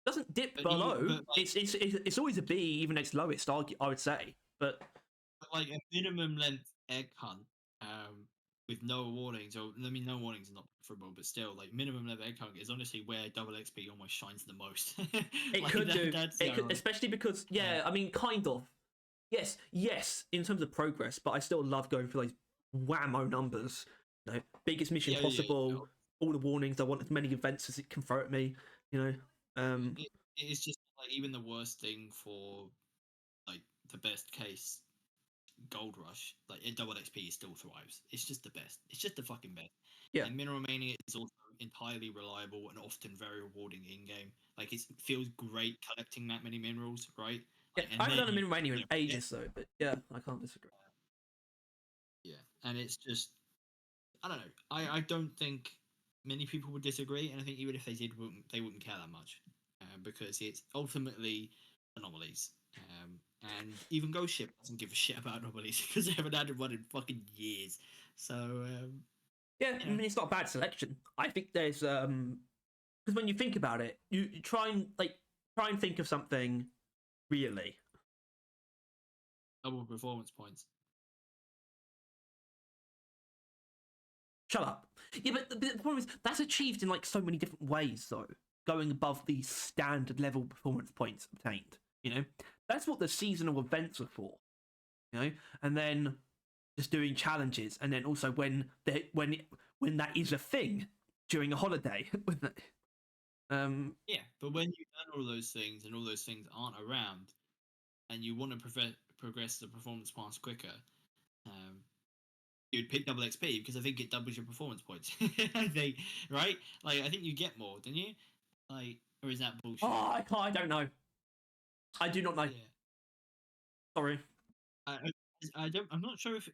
Doesn't dip below. It's always a B, even its lowest. I would say, but like a minimum length egg hunt with no warnings, or I mean, no warnings is not preferable, but still, like minimum length egg hunt is honestly where double XP almost shines the most. It could do, especially because I mean, kind of. Yes, in terms of progress, but I still love going for those whammo numbers. Biggest mission possible. All the warnings. I want as many events as it can throw at me. It's just like even the worst thing for like the best case Gold Rush, like in double XP, still thrives. It's just the best. It's just the fucking best. Yeah. And mineral mining is also entirely reliable and often very rewarding in game. Like it feels great collecting that many minerals, right? Yeah, I haven't done a mineral mining in ages though, but yeah, I can't disagree. Yeah, and it's just I don't know. I don't think many people would disagree, and I think even if they did, they wouldn't care that much because it's ultimately anomalies. And even Ghost Ship doesn't give a shit about anomalies because they haven't had one in fucking years. So Yeah, I mean, it's not a bad selection. I think there's because when you think about it, you try and think of something really. Double performance points. Shut up. Yeah, but the problem is that's achieved in like so many different ways, though. Going above the standard level performance points obtained. You know, that's what the seasonal events are for. You know, and then just doing challenges, and then also when that is a thing during a holiday. Yeah, but when you've done all those things and all those things aren't around, and you want to progress the performance pass quicker, you'd pick double XP because I think it doubles your performance points. I think, right? Like, I think you get more, don't you? Like, or is that bullshit? Oh, I don't know. I do not know. Yeah. Sorry. I don't. I'm not sure if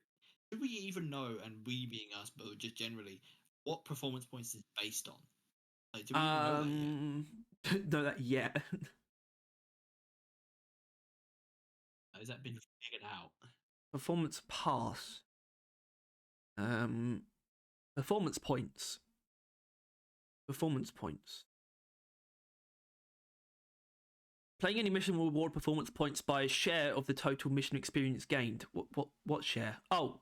do we even know, and we being us, but just generally, what performance points is based on. Like, do we even know that yet? Know that yet. Has that been figured out? Performance pass. Performance points. Performance points. Playing any mission will reward performance points by a share of the total mission experience gained. What share? Oh,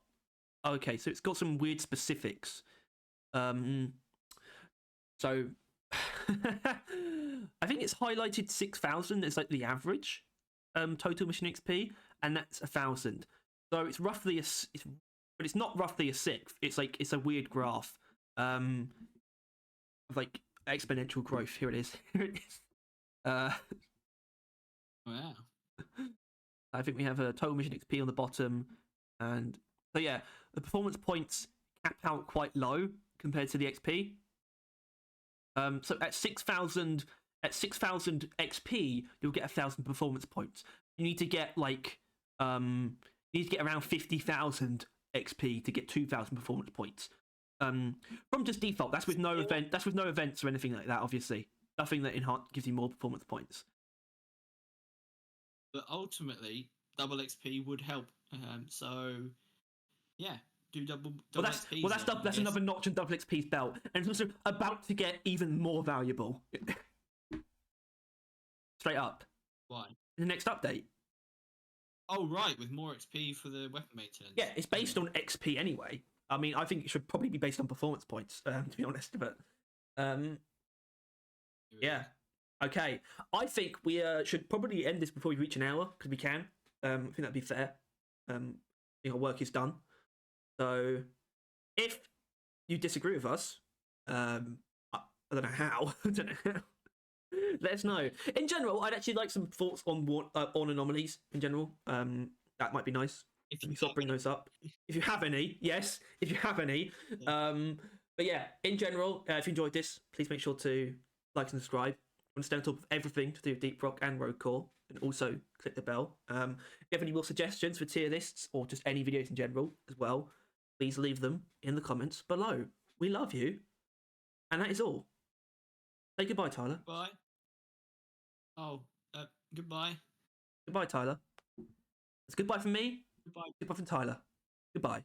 okay. So it's got some weird specifics. So I think it's highlighted 6,000 as like the average total mission XP, and that's 1,000. So it's roughly but it's not roughly a sixth. It's like it's a weird graph of like exponential growth. Here it is. Here it is. Wow. I think we have a total mission XP on the bottom, and so yeah, the performance points cap out quite low compared to the XP. So at 6,000 XP, you'll get 1,000 performance points. You need to get like you need to get around 50,000 XP to get 2,000 performance points. From just default, that's with no event. That's with no events or anything like that. Obviously, nothing that gives you more performance points. But ultimately, double XP would help. So, yeah, do double XP. That's another notch in double XP's belt, and it's also about to get even more valuable. Straight up. Why? In the next update. Oh, right, with more XP for the weapon maintenance. Yeah, it's based on XP anyway. I mean, I think it should probably be based on performance points, to be honest. But yeah. Okay, I think we should probably end this before we reach an hour, because we can. I think that'd be fair. I think our work is done. So, if you disagree with us, I don't know how. I don't know how. Let us know. In general, I'd actually like some thoughts on anomalies in general. That might be nice. If you sort of bring those up. If you have any, yes. If you have any. Yeah. But yeah, in general, if you enjoyed this, please make sure to like and subscribe. Want to stay on top of everything to do with Deep Rock and Rogue Core, and also click the bell. If you have any more suggestions for tier lists or just any videos in general as well, please leave them in the comments below. We love you, and that is all. Say goodbye, Tyler. Bye. Oh, goodbye. Goodbye, Tyler. It's goodbye from me. Goodbye. Goodbye from Tyler. Goodbye.